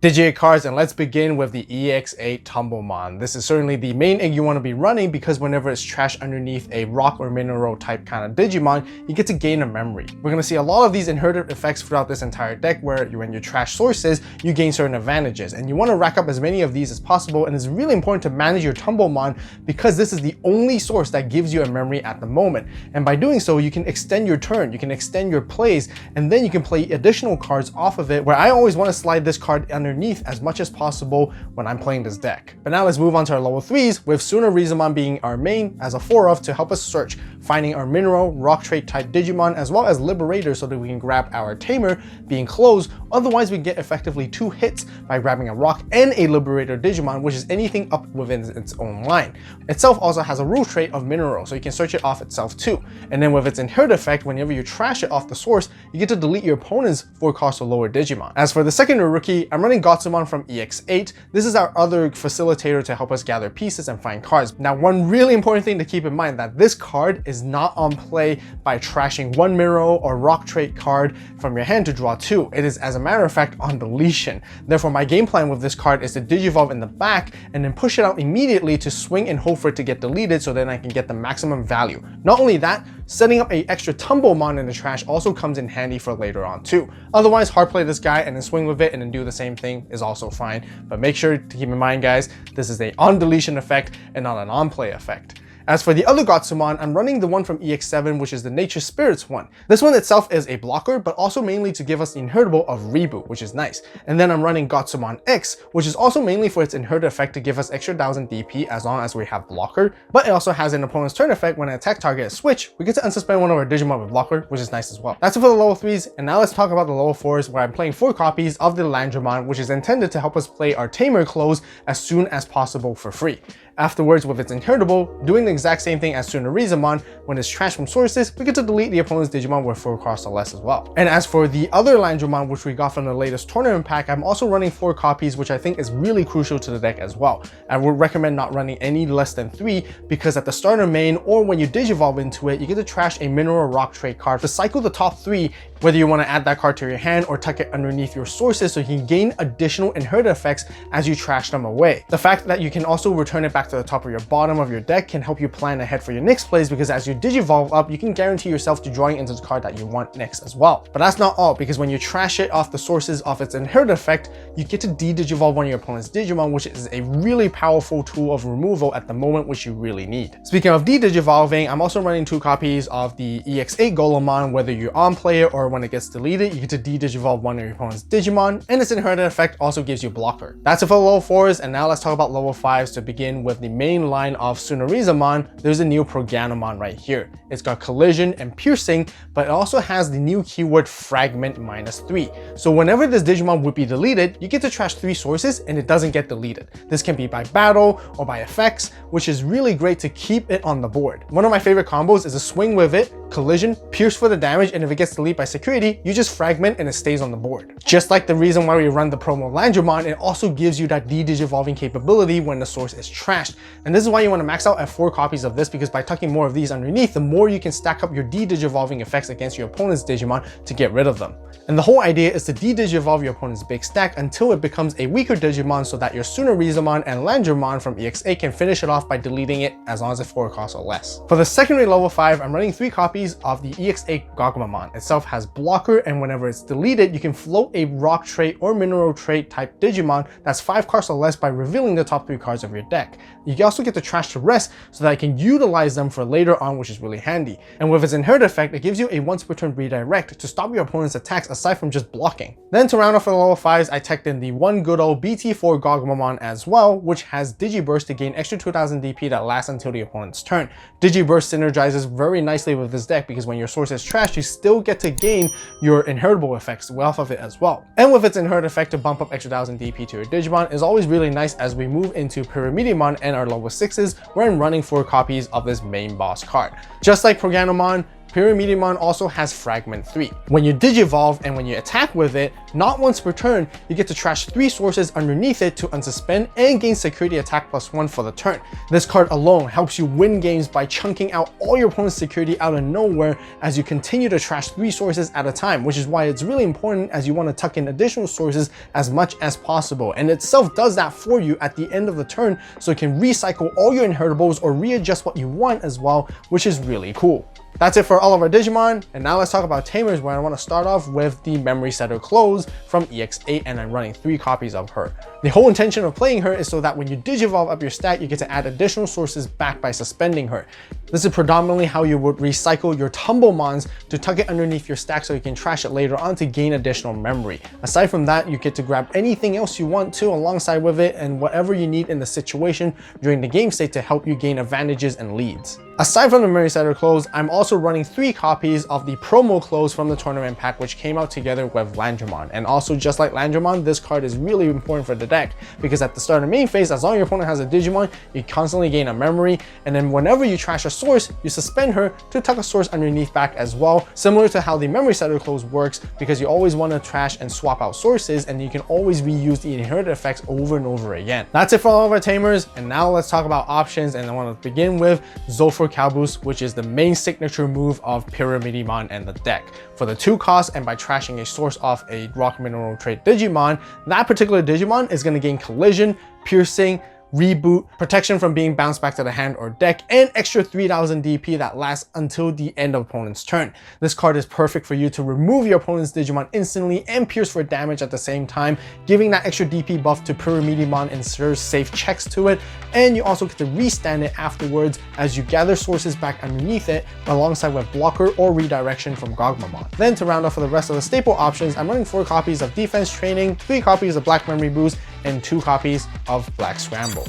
Digi-Egg cards, and let's begin with the EX8 Tumblemon. This is certainly the main egg you want to be running because whenever it's trashed underneath a rock or mineral type kind of Digimon, you get to gain a memory. We're going to see a lot of these inherited effects throughout this entire deck where when you trash sources, you gain certain advantages, and you want to rack up as many of these as possible. And it's really important to manage your Tumblemon because this is the only source that gives you a memory at the moment. And by doing so, you can extend your turn, you can extend your plays, and then you can play additional cards off of it, where I always want to slide this card underneath as much as possible when I'm playing this deck. But now let's move on to our level 3s, with Tsunarizumon being our main as a 4-of to help us search, finding our mineral, rock trait type Digimon, as well as Liberator so that we can grab our Tamer being closed. Otherwise, we get effectively 2 hits by grabbing a rock and a Liberator Digimon, which is anything up within its own line. Itself also has a rule trait of mineral, so you can search it off itself too. And then with its inherit effect, whenever you trash it off the source, you get to delete your opponent's 4-cost or lower Digimon. As for the secondary rookie, I'm running Gotsumon from EX8. This is our other facilitator to help us gather pieces and find cards. Now, one really important thing to keep in mind that this card is not on play by trashing one mineral or rock trait card from your hand to draw 2. It is, as a matter of fact, on deletion. Therefore, my game plan with this card is to Digivolve in the back and then push it out immediately to swing and hope for it to get deleted so then I can get the maximum value. Not only that, setting up an extra Tumblemon in the trash also comes in handy for later on too. Otherwise, hard play this guy and then swing with it and then do the same thing is also fine. But make sure to keep in mind, guys, this is a on deletion effect and not an on play effect. As for the other Gotsumon, I'm running the one from EX7, which is the Nature Spirits one. This one itself is a blocker, but also mainly to give us the inheritable of Reboot, which is nice. And then I'm running Gotsumon X, which is also mainly for its inherited effect to give us extra 1000 DP as long as we have blocker. But it also has an opponent's turn effect when an attack target is switched. We get to unsuspend one of our Digimon with blocker, which is nice as well. That's it for the level 3s, and now let's talk about the level 4s, where I'm playing 4 copies of the Landramon, which is intended to help us play our Tamer close as soon as possible for free. Afterwards, with its inheritable, doing the exact same thing as Tsunarizumon, when it's trashed from sources, we get to delete the opponent's Digimon with 4 cost or less as well. And as for the other Landramon, which we got from the latest tournament pack, I'm also running 4 copies, which I think is really crucial to the deck as well. I would recommend not running any less than 3, because at the starter main or when you Digivolve into it, you get to trash a mineral rock trait card to cycle the top 3, whether you want to add that card to your hand or tuck it underneath your sources so you can gain additional inherited effects as you trash them away. The fact that you can also return it back to the top of your bottom of your deck can help you plan ahead for your next plays, because as you Digivolve up, you can guarantee yourself to drawing into the card that you want next as well. But that's not all, because when you trash it off the sources of its inherited effect, you get to de-Digivolve one of your opponent's Digimon, which is a really powerful tool of removal at the moment, which you really need. Speaking of de-Digivolving, I'm also running 2 copies of the EX8 Golemon. Whether you on play it or when it gets deleted, you get to de-Digivolve one of your opponent's Digimon, and its inherited effect also gives you blocker. That's it for the level 4s, and now let's talk about level 5s to begin with the main line of Tsunarizumon. There's a new Pyramidimon right here. It's got collision and piercing, but it also has the new keyword fragment -3. So whenever this Digimon would be deleted, you get to trash 3 sources and it doesn't get deleted. This can be by battle or by effects, which is really great to keep it on the board. One of my favorite combos is a swing with it, collision, pierce for the damage, and if it gets deleted by security, you just fragment and it stays on the board. Just like the reason why we run the promo Landramon, it also gives you that de-Digivolving capability when the source is trashed. And this is why you want to max out at 4 copies of this, because by tucking more of these underneath, the more you can stack up your de-Digivolving effects against your opponent's Digimon to get rid of them. And the whole idea is to de-Digivolve your opponent's big stack until it becomes a weaker Digimon, so that your Tsunarizumon and Landramon from EX8 can finish it off by deleting it as long as it's 4 costs or less. For the secondary level 5, I'm running 3 copies of the EX8 Gogmamon. Itself has blocker, and whenever it's deleted, you can float a rock trait or mineral trait type Digimon that's 5 costs or less by revealing the top 3 cards of your deck. You can also get to trash the rest so that I can utilize them for later on, which is really handy. And with its inherit effect, it gives you a once per turn redirect to stop your opponent's attacks aside from just blocking. Then to round off for the level 5s, I teched in the one good old BT4 Gogmamon as well, which has Digiburst to gain extra 2000 DP that lasts until the opponent's turn. Digiburst synergizes very nicely with this deck because when your source is trashed, you still get to gain your inheritable effects off of it as well. And with its inherit effect to bump up extra 1000 DP to your Digimon is always really nice as we move into Pyramidimon and our level 6s, where I'm running 4 copies of this main boss card. Just like Pyramidimon, Pyramidimon also has Fragment 3. When you Digivolve and when you attack with it, not once per turn, you get to trash 3 sources underneath it to unsuspend and gain security attack +1 for the turn. This card alone helps you win games by chunking out all your opponent's security out of nowhere as you continue to trash 3 sources at a time, which is why it's really important as you want to tuck in additional sources as much as possible. And itself does that for you at the end of the turn, so it can recycle all your inheritables or readjust what you want as well, which is really cool. That's it for all of our Digimon, and now let's talk about Tamers, where I want to start off with the Memory Setter Close from EX8, and I'm running 3 copies of her. The whole intention of playing her is so that when you Digivolve up your stack, you get to add additional sources back by suspending her. This is predominantly how you would recycle your Tumblemons to tuck it underneath your stack so you can trash it later on to gain additional memory. Aside from that, you get to grab anything else you want to alongside with it and whatever you need in the situation during the game state to help you gain advantages and leads. Aside from the Memory Setter Close, I'm also running 3 copies of the promo close from the tournament pack, which came out together with Landramon. And also, just like Landramon, this card is really important for the deck because at the start of the main phase, as long as your opponent has a Digimon, you constantly gain a memory, and then whenever you trash a source, you suspend her to tuck a source underneath back as well, similar to how the Memory Setter Close works, because you always want to trash and swap out sources, and you can always reuse the inherited effects over and over again. That's it for all of our Tamers, and now let's talk about options, and I want to begin with Zulfur Calboost, which is the main signature move of Pyramidimon and the deck. For the 2 costs and by trashing a source off a rock mineral trait Digimon, that particular Digimon is going to gain collision, piercing, reboot, protection from being bounced back to the hand or deck, and extra 3000 DP that lasts until the end of opponent's turn. This card is perfect for you to remove your opponent's Digimon instantly and pierce for damage at the same time, giving that extra DP buff to Pyramidimon ensures safe checks to it, and you also get to restand it afterwards as you gather sources back underneath it alongside with blocker or redirection from Gogmamon. Then to round off for the rest of the staple options, I'm running 4 copies of Defense Training, 3 copies of Black Memory Boost, and 2 copies of Black Scramble.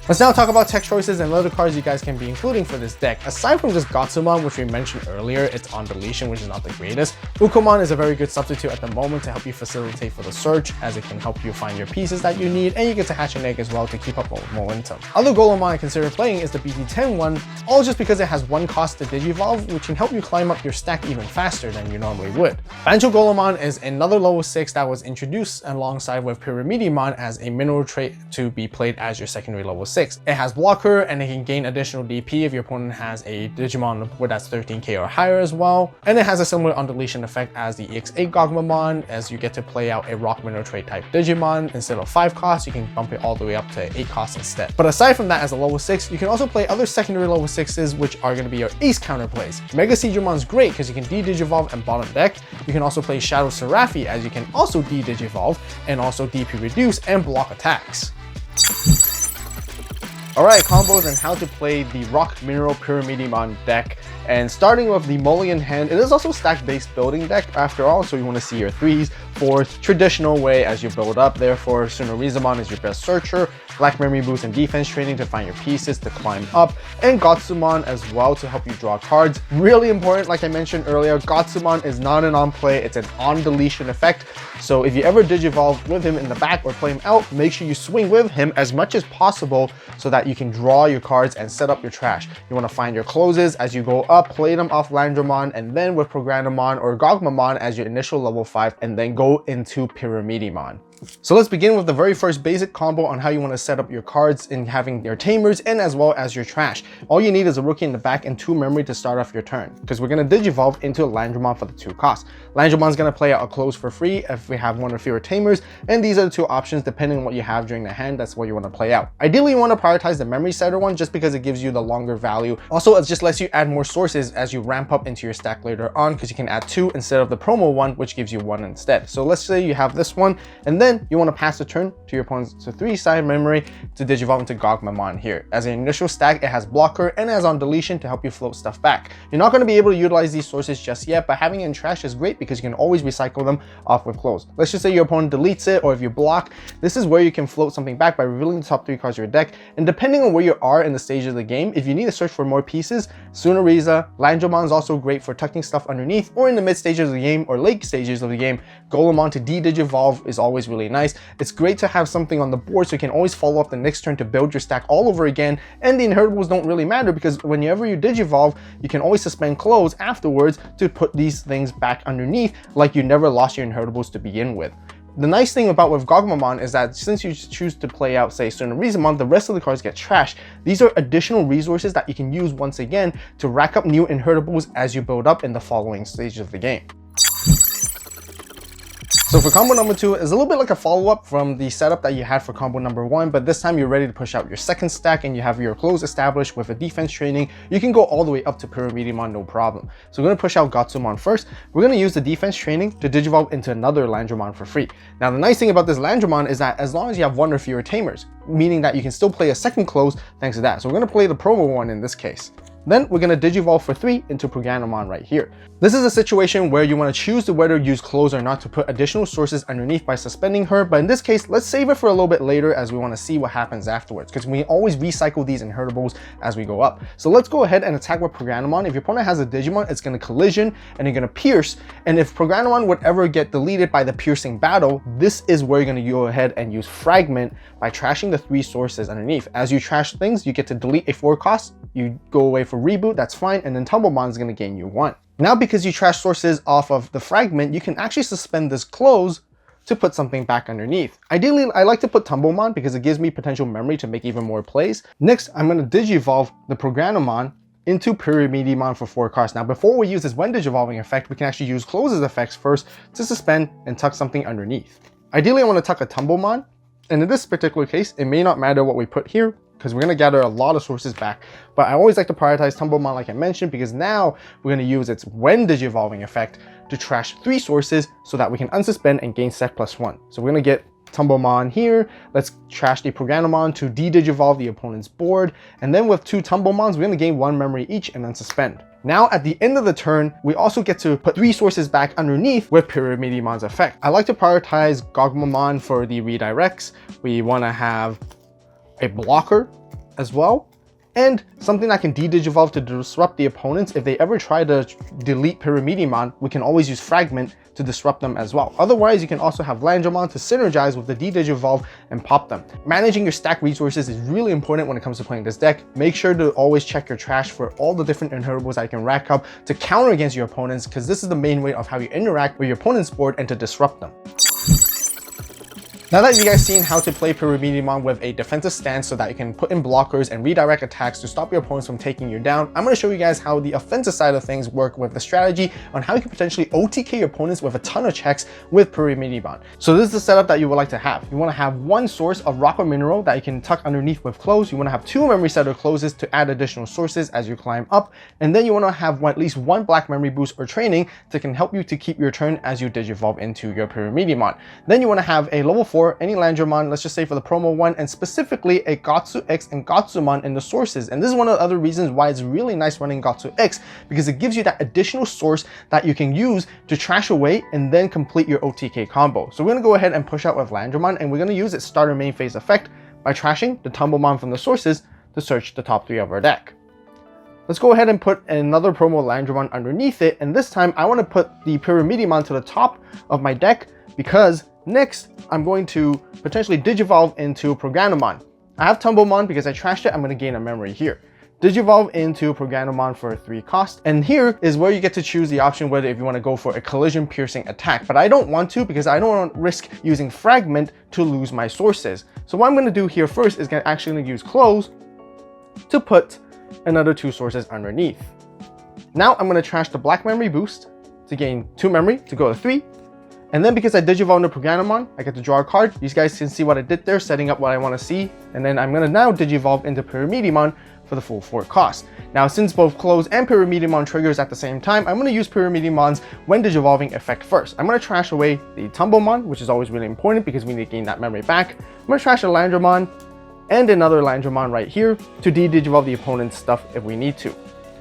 Let's now talk about tech choices and other cards you guys can be including for this deck. Aside from just Gotsumon, which we mentioned earlier, it's on deletion, which is not the greatest. Ukomon is a very good substitute at the moment to help you facilitate for the search, as it can help you find your pieces that you need, and you get to hatch an egg as well to keep up with momentum. Other Golemon I consider playing is the BT10 one, all just because it has 1 cost to Digivolve, which can help you climb up your stack even faster than you normally would. Bancho Golemon is another level 6 that was introduced alongside with Pyramidimon as a mineral trait to be played as your secondary level 6. It has blocker and it can gain additional DP if your opponent has a Digimon with that's 13k or higher as well. And it has a similar on deletion effect as the EX8 Gogmamon, as you get to play out a rock mineral trait type Digimon. Instead of 5 costs, you can bump it all the way up to 8 costs instead. But aside from that, as a level 6, you can also play other secondary level 6s, which are going to be your ace counterplays. Mega Seedramon is great because you can de-Digivolve and bottom deck. You can also play Shadow Seraphi, as you can also de-Digivolve and also DP reduce and block attacks. Alright, combos and how to play the Rock Mineral Pyramidimon deck. And starting with the Mulligan hand, it is also stack-based building deck after all, so you want to see your 3s, 4s, traditional way as you build up. Therefore, Tsunorizumon is your best searcher, Black Memory Boost and Defense Training to find your pieces to climb up, and Gotsumon as well to help you draw cards. Really important, like I mentioned earlier, Gotsumon is not an on-play, it's an on-deletion effect. So if you ever Digivolve with him in the back or play him out, make sure you swing with him as much as possible so that you can draw your cards and set up your trash. You want to find your closes as you go up, play them off Landramon, and then with Programmon or Gogmamon as your initial level 5, and then go into Pyramidimon. So let's begin with the very first basic combo on how you want to set up your cards in having your Tamers and as well as your trash. All you need is a rookie in the back and 2 memory to start off your turn, because we're going to Digivolve into a Landramon for the 2 costs. Landramon's going to play out a close for free if we have 1 or fewer Tamers, and these are the 2 options depending on what you have during the hand. That's what you want to play out. Ideally, you want to prioritize the memory setter one just because it gives you the longer value. Also, it just lets you add more sources as you ramp up into your stack later on, because you can add 2 instead of the promo one, which gives you 1 instead. So let's say you have this one, and then you want to pass the turn to your opponent's 3-side memory to Digivolve into Gogmamon here. As an initial stack, it has blocker and has on deletion to help you float stuff back. You're not going to be able to utilize these sources just yet, but having it in trash is great because you can always recycle them off with close. Let's just say your opponent deletes it, or if you block, this is where you can float something back by revealing the top 3 cards of your deck. And depending on where you are in the stage of the game, if you need to search for more pieces, Tsunoriza, Landramon is also great for tucking stuff underneath, or in the mid stages of the game or late stages of the game, Golemon to de-Digivolve is always really really nice. It's great to have something on the board so you can always follow up the next turn to build your stack all over again, and the inheritables don't really matter because whenever you digivolve, you can always suspend close afterwards to put these things back underneath like you never lost your inheritables to begin with. The nice thing about with Gogmamon is that since you choose to play out, say, Pyramidimon, the rest of the cards get trashed. These are additional resources that you can use once again to rack up new inheritables as you build up in the following stages of the game. So for combo number 2 is a little bit like a follow-up from the setup that you had for combo number 1, but this time you're ready to push out your second stack and you have your close established with a defense training. You can go all the way up to Pyramidimon, no problem. So we're going to push out Gotsumon first. We're going to use the defense training to digivolve into another Landramon for free. Now the nice thing about this Landramon is that as long as you have 1 or fewer Tamers, meaning that you can still play a second close thanks to that. So we're going to play the promo one in this case. Then we're going to digivolve for 3 into Pyramidimon right here. This is a situation where you want to choose whether to use close or not to put additional sources underneath by suspending her, but in this case, let's save it for a little bit later as we want to see what happens afterwards, because we always recycle these inheritables as we go up. So let's go ahead and attack with Pyramidimon. If your opponent has a Digimon, it's going to collision and you're going to pierce, and if Pyramidimon would ever get deleted by the piercing battle, this is where you're going to go ahead and use fragment by trashing the 3 sources underneath. As you trash things, you get to delete a 4 cost, you go away for reboot, that's fine, and then Tumblemon is going to gain you 1. Now because you trash sources off of the fragment, you can actually suspend this close to put something back underneath. Ideally, I like to put Tumblemon because it gives me potential memory to make even more plays. Next, I'm going to digivolve the Pyramidimon into Pyramidimon for 4 costs. Now before we use this when digivolving effect, we can actually use closes effects first to suspend and tuck something underneath. Ideally, I want to tuck a Tumblemon, and in this particular case, it may not matter what we put here, because we're going to gather a lot of sources back. But I always like to prioritize Tumblemon like I mentioned, because now we're going to use its when digivolving effect to trash 3 sources so that we can unsuspend and gain sec +1. So we're going to get Tumblemon here. Let's trash the Pyramidimon to de-digivolve the opponent's board. And then with 2 Tumblemons, we're going to gain 1 memory each and then suspend. Now at the end of the turn, we also get to put 3 sources back underneath with Pyramidimon's effect. I like to prioritize Gogmamon for the redirects. We want to have a blocker as well, and something that can de-digivolve to disrupt the opponents. If they ever try to delete Pyramidimon, we can always use fragment to disrupt them as well. Otherwise, you can also have Landramon to synergize with the de-digivolve and pop them. Managing your stack resources is really important when it comes to playing this deck. Make sure to always check your trash for all the different inheritables that you can rack up to counter against your opponents, because this is the main way of how you interact with your opponent's board and to disrupt them. Now that you guys seen how to play Pyramidimon with a defensive stance so that you can put in blockers and redirect attacks to stop your opponents from taking you down, I'm going to show you guys how the offensive side of things work with the strategy on how you can potentially OTK your opponents with a ton of checks with Pyramidimon. So this is the setup that you would like to have. You want to have 1 source of rock or mineral that you can tuck underneath with close. You want to have 2 memory setter closes to add additional sources as you climb up. And then you want to have at least 1 black memory boost or training that can help you to keep your turn as you digivolve into your Pyramidimon. Then you want to have a level 4 any Landramon, let's just say for the promo one, and specifically a Gatsu-X and Gotsumon in the sources. And this is one of the other reasons why it's really nice running Gatsu-X, because it gives you that additional source that you can use to trash away and then complete your OTK combo. So we're going to go ahead and push out with Landramon, and we're going to use its starter main phase effect by trashing the Tumblemon from the sources to search the top 3 of our deck. Let's go ahead and put another promo Landramon underneath it, and this time I want to put the Pyramidimon to the top of my deck, because next I'm going to potentially digivolve into Pyramidimon. I have Tumblemon because I trashed it. I'm going to gain a memory here. Digivolve into Pyramidimon for 3 cost, and here is where you get to choose the option whether if you want to go for a collision piercing attack, but I don't want to because I don't want to risk using fragment to lose my sources. So what I'm going to do here first is actually use close to put another 2 sources underneath. Now I'm going to trash the black memory boost to gain 2 memory to go to 3. And then because I digivolved into Pyramidimon, I get to draw a card. You guys can see what I did there, setting up what I want to see. And then I'm going to now digivolve into Pyramidimon for the full 4 cost. Now, since both close and Pyramidimon triggers at the same time, I'm going to use Pyramidimon's when digivolving effect first. I'm going to trash away the Tumblemon, which is always really important because we need to gain that memory back. I'm going to trash a Landramon and another Landramon right here to de-digivolve the opponent's stuff if we need to.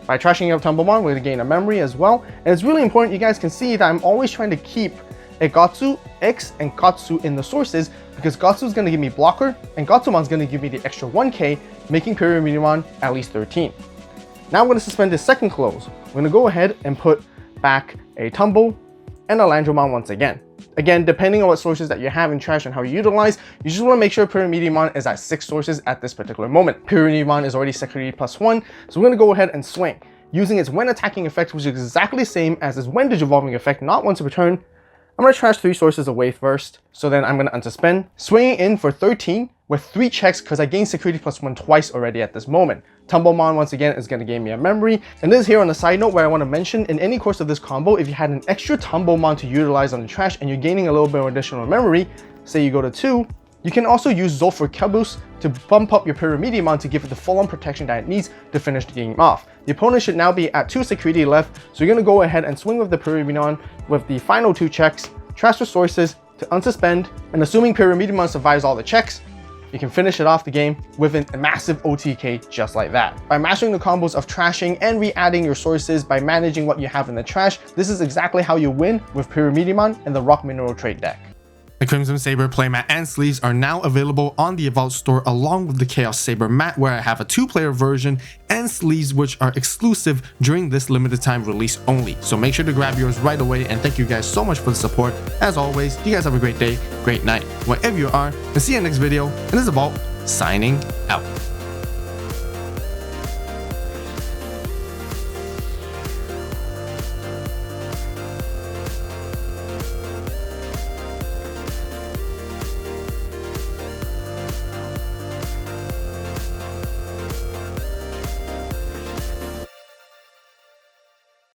By trashing out Tumblemon, we're going to gain a memory as well. And it's really important, you guys can see that I'm always trying to keep a Gatsu-X and Gatsu in the sources, because Gatsu is going to give me blocker and Gotsumon is going to give me the extra 1k, making Pyramidimon at least 13. Now I'm going to suspend this second close. We're going to go ahead and put back a Tumble and a Landramon once again. Again, depending on what sources that you have in trash and how you utilize, you just want to make sure Pyramidimon is at 6 sources at this particular moment. Pyramidimon is already security +1, so we're going to go ahead and swing. Using its when attacking effect, which is exactly the same as its when digivolving effect, not once per turn, I'm going to trash 3 sources away first, so then I'm going to unsuspend, swinging in for 13 with 3 checks because I gained security +1 twice already at this moment. Tumblemon once again is going to gain me a memory, and this is here on the side note where I want to mention, in any course of this combo, if you had an extra Tumblemon to utilize on the trash and you're gaining a little bit of additional memory, say you go to 2, you can also use Zolf for Caboose to bump up your Pyramidimon to give it the full-on protection that it needs to finish the game off. The opponent should now be at 2 security left, so you're going to go ahead and swing with the Pyramidimon with the final 2 checks, trash resources to unsuspend, and assuming Pyramidimon survives all the checks, you can finish it off the game with a massive OTK just like that. By mastering the combos of trashing and re-adding your sources by managing what you have in the trash, this is exactly how you win with Pyramidimon and the Rock Mineral Trade deck. The Crimson Saber playmat and sleeves are now available on the AVAULT store along with the Chaos Saber mat, where I have a 2-player version and sleeves which are exclusive during this limited time release only. So make sure to grab yours right away, and thank you guys so much for the support. As always, you guys have a great day, great night, wherever you are, and see you in the next video. And this is AVAULT signing out.